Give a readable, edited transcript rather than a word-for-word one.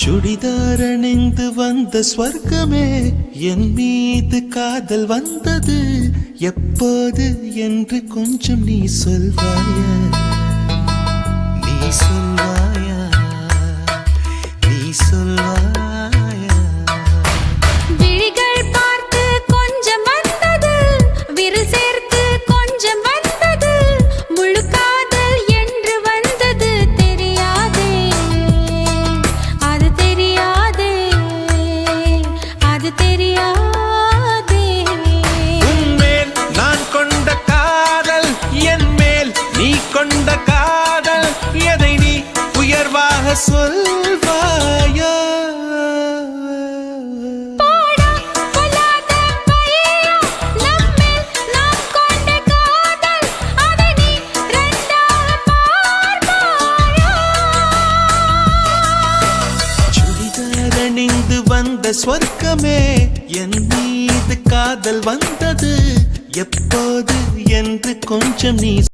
சுடிதார் அணிந்து வந்த ஸ்வர்க்கமே என் மீது காதல் வந்தது எப்போது என்று கொஞ்சம் நீ சொல்வாயா, நீ சொல்வாயா, நீ சொல்வாயா. விழிகள் பார்த்து கொஞ்சம் வந்தது, விரல் சேர்த்து கொஞ்சம் வந்தது, முழு காதல் என்று வந்தது தெரியாதே, அது தெரியாதே, அது தெரியாதே. உன்மேல் நான் கொண்ட காதல், என் மேல் நீ கொண்ட காதல், எதை நீ உயர்வாக சொல்வாயா? போடா பொல்லாத பையா, நம்மேல் நாம் கொண்ட காதல், அதை நீ ரெண்டாக பார்ப்பாயா? சுடிதார் அணிந்து வந்த ஸ்வர்க்கமே என் மீது காதல் வந்தது எப்போது என்று கொஞ்சம் நீ